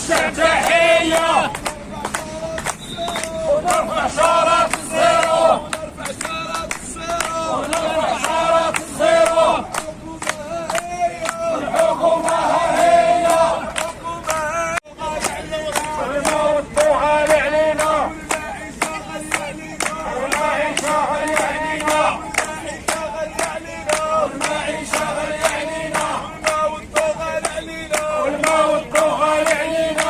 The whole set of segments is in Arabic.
للشعب تحية ونرفع شارات الزيرو ونرفع شارات الزيرو الحكومة هي الموت غالي علينا والمعيشة غالية علينا والمعيشة غالية علينا والموت غالي علينا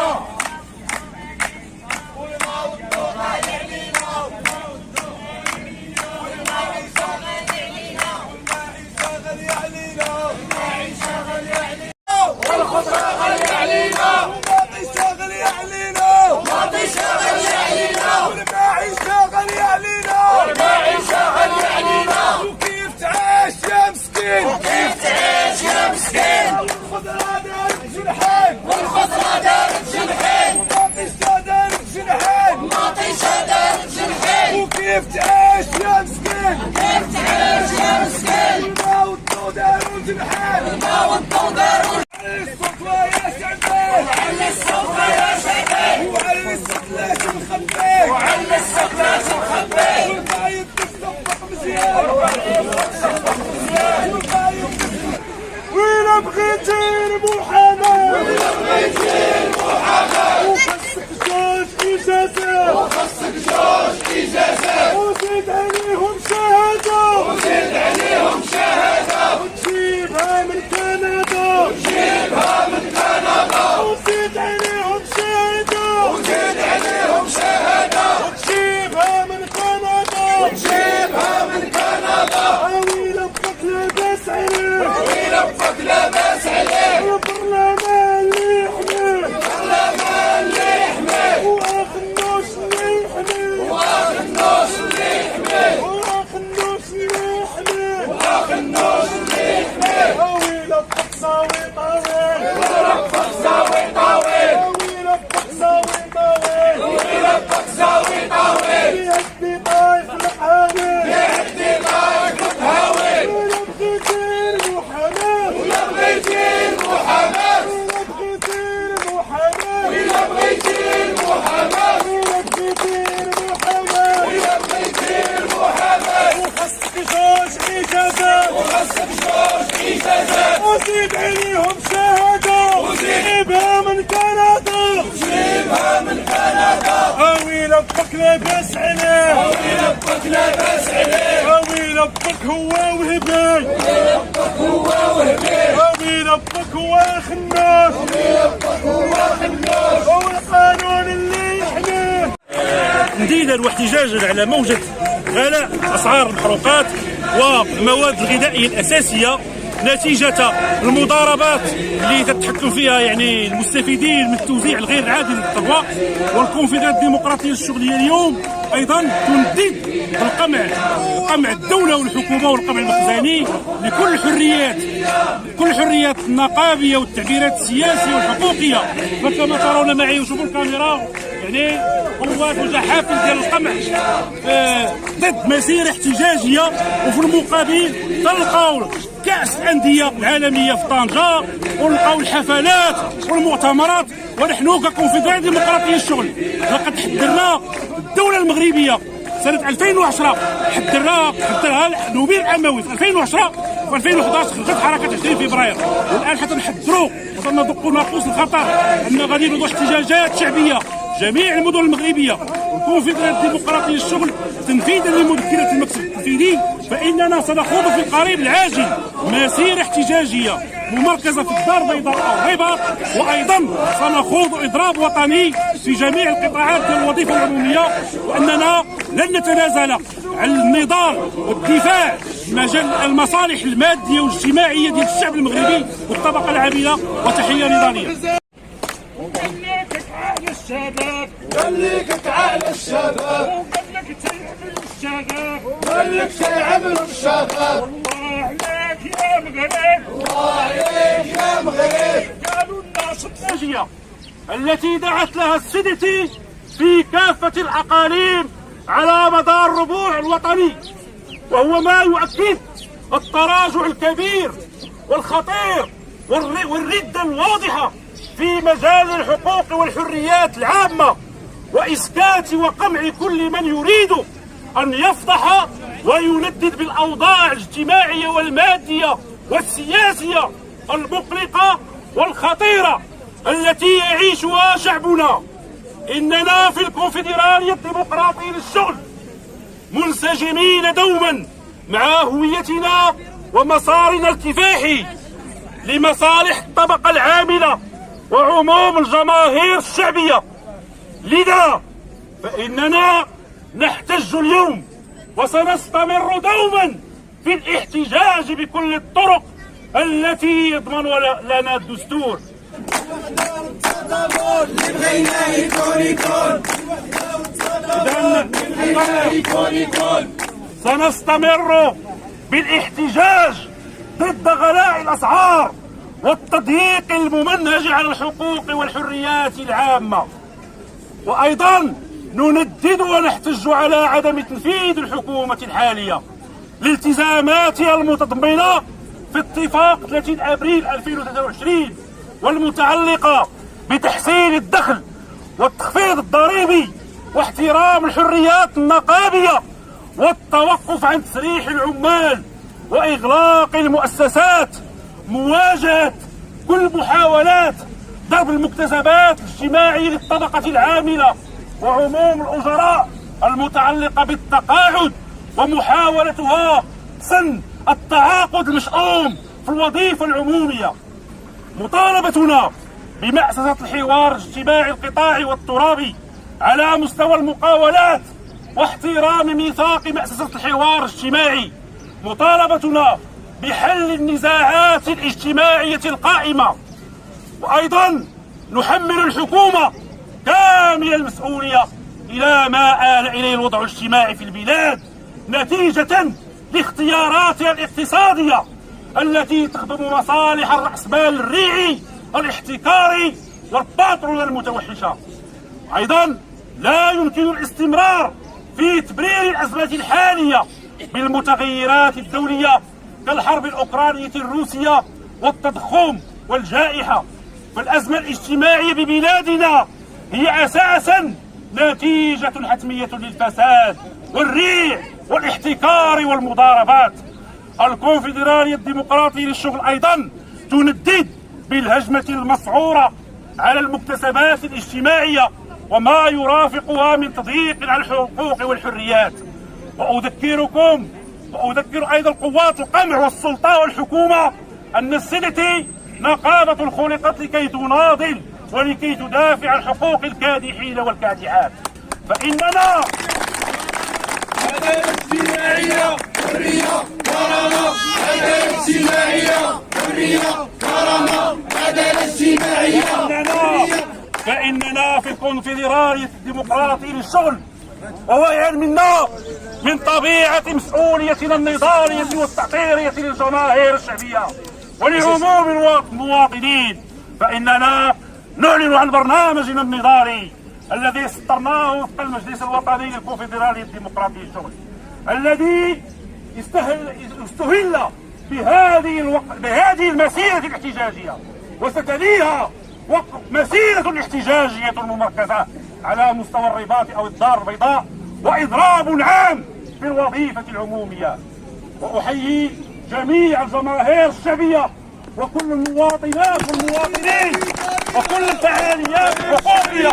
والخضرة غالية علينا والمعيشة غالية علينا والمعيشة غالية علينا والمعيشة غالية علينا والمعيشة غالية علينا وكيف تعيش يا مسكين وكيف تعيش يا مسكين والخضرة دارت جنحين والخضرة دارت جنحين والمعيشة دارت جنحين والمعيشة دارت جنحين وكيف تعيش يا مسكين كيف تعيش يا مسكين الموت داروا جنحين الموت داروا السطوة يا شعبي وعلى السطوة يا شعبي وعلى السطلات مخبي وعلى السطلات مخبي والبايب تصفق مزيان والبايب تصفق مزيان وين بغيتي المحاماة وين بغيتي المحاماة وخصك جوج إجازة وخصك جوج إجازة وزيد عليهم شهادة وزيد عليهم شهادة وتجيبها من كندا وتجيبها من كندا وزيد عليهم شهادة وزيد عليهم شهادة وتجيبها من كندا وتجيبها من كندا ويلا بقاك لاباس عليه ويلا بقاك لاباس عليه البرلمان اللي يحميه البرلمان اللي يحميه واخ النوش اللي يحميه واخ النوش اللي يحميه واخ النوش اللي يحميه واخ النوش اللي يحميه ويلا بقاك صاوي طاويل ويلا بقاك صاوي طاويل ويلا بقاك صاوي طاويل ويلا بقاك صاوي طاويل يهدي طايف الحامل يهدي طايف الهاوي ولا بغيتي المحاماة ولا بغيتي المحاماة ولا بغيتي المحاماة ولا بغيتي المحاماة ولا بغيتي المحاماة ولا بغيتي المحاماة وخصك جوج إجازات وخصك جوج إجازات وزيد عليهم شهادة وجيبها من كندا وجيبها من كندا ويلا بقاك لاباس عليه ويلا بقاك لاباس عليه ويلا بقاك هو وهبي ويلا بقاك هو وهبي ويلا بقاك هو خناس ويلا بقاك هو خناس والقانون اللي يحميه. نديدا واحتجاجا على موجة غلاء أسعار المحروقات والمواد الغذائية الأساسية نتيجة المضاربات اللي تتحكم فيها يعني المستفيدين من التوزيع الغير العادل للثروة. والكونفدرالية الديمقراطية الشغلية اليوم أيضا تندد قمع الدولة والحكومة والقمع المخزني لكل الحريات النقابية والتعبيرات السياسية والحقوقية. فكما ترون معي وشوفوا الكاميرا يعني قوات وجحافل ديال القمع ضد مسيرة احتجاجية. وفي المقابل تلقاو كأس الأندية العالمية في طنجة ونلقاو الحفلات والمؤتمرات. ونحن ككونفدرالية ديمقراطية الشغل لقد حذرنا الدولة المغربية سنة 2010 حذرها النوبيل الأموي في 2010 وفي 2011 خرجت حركة 20 فبراير. والآن حتى نحذروا وتندقوا ناقوس الخطر أن غادي نوضوا احتجاجات شعبية جميع المدن المغربية. والكونفدرالية الديمقراطية الشغل تنفيذا لمذكرة المكتب التنفيذي فإننا سنخوض في القريب العاجل مسيرة احتجاجية ممركزة في الدار البيضاء أو الرباط. وأيضا سنخوض إضراب وطني في جميع القطاعات ديال الوظيفة العمومية. وأننا لن نتنازل عن النضال والدفاع في مجال المصالح المادية والاجتماعية ديال الشعب المغربي والطبقة العاملة. وتحية نضالية. الشباب خليك تعال الشباب وقبلك تعمل الشباب خليك تعمل الشباب. الله عليك يا مغرب الله عليك يا مغرب. قالوا الناس الناجية التي دعت لها السيدتي في كافة الأقاليم على مدار الربوع الوطني، وهو ما يؤكد التراجع الكبير والخطير والردة الواضحة في مجال الحقوق والحريات العامة، وإسكات وقمع كل من يريد أن يفضح ويندد بالأوضاع الاجتماعية والمادية والسياسية المقلقة والخطيرة التي يعيشها شعبنا. إننا في الكونفدرالية الديمقراطية للشغل منسجمين دوما مع هويتنا ومسارنا الكفاحي لمصالح الطبقة العاملة وعموم الجماهير الشعبية. لذا فإننا نحتج اليوم وسنستمر دوما في الاحتجاج بكل الطرق التي يضمن لنا الدستور. سنستمر بالاحتجاج ضد غلاء الأسعار والتضييق الممنهج على الحقوق والحريات العامة، وأيضا نندد ونحتج على عدم تنفيذ الحكومة الحالية لالتزاماتها المتضمنة في اتفاق 30 أبريل 2023 والمتعلقة بتحسين الدخل والتخفيض الضريبي واحترام الحريات النقابية والتوقف عن تسريح العمال وإغلاق المؤسسات، مواجهة كل محاولات ضرب المكتسبات الاجتماعية للطبقة العاملة وعموم الأجراء المتعلقة بالتقاعد ومحاولتها سن التعاقد المشؤوم في الوظيفة العمومية. مطالبتنا بمأسسة الحوار الاجتماعي القطاعي والترابي على مستوى المقاولات واحترام ميثاق مأسسة الحوار الاجتماعي. مطالبتنا بحل النزاعات الاجتماعية القائمة، وأيضا نحمل الحكومة كامل المسؤولية إلى ما آل إليه الوضع الاجتماعي في البلاد نتيجة لاختياراتها الاقتصادية التي تخدم مصالح الرأسمال الريعي الاحتكاري والباترون المتوحشة. أيضا لا يمكن الاستمرار في تبرير الأزمة الحالية بالمتغيرات الدولية كالحرب الأوكرانية الروسية والتضخم والجائحة، فالأزمة الاجتماعية ببلادنا هي أساسا نتيجة حتمية للفساد والريع والاحتكار والمضاربات. الكونفدرالية الديمقراطية للشغل أيضا تندد بالهجمة المسعورة على المكتسبات الاجتماعية وما يرافقها من تضييق على الحقوق والحريات. وأذكر أيضا قوات القمع والسلطة والحكومة أن السلة نقابة خلقت لكي تناضل ولكي تدافع عن حقوق الكادحين والكادحات. فإننا عدالة اجتماعية، حرية، كرامة، عدالة اجتماعية، حرية، كرامة، عدالة اجتماعية. فإننا في الكونفدرالية الديمقراطية للشغل وهو منا من طبيعة مسؤوليتنا النضالية والتعطيرية للجماهير الشعبية ولعموم المواطنين، فإننا نعلن عن برنامجنا النضالي الذي سطرناه وفق المجلس الوطني للكونفدرالية الديمقراطية للشغل، الذي استهل بهذه المسيرة الاحتجاجية، وستليها مسيرة احتجاجية ممركزة على مستوى الرباط أو الدار البيضاء وإضراب عام في الوظيفة العمومية. وأحيي جميع الجماهير الشعبية وكل المواطنات والمواطنين وكل الفعاليات الحقوقية.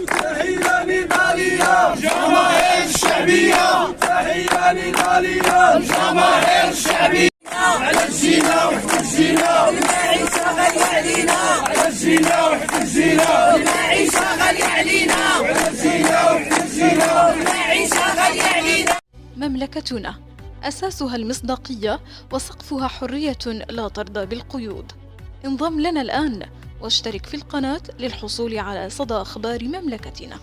تحية نضالية الجماهير الشعبية، تحية نضالية الجماهير الشعبية. عجزينا واحتجينا، المعيشة غالية علينا، عجزينا واحتجينا، المعيشة غالية علينا، عجزينا واحتجينا، المعيشة غالية علينا. مملكتنا أساسها المصداقية وسقفها حرية لا ترضى بالقيود. انضم لنا الآن واشترك في القناة للحصول على صدى أخبار مملكتنا.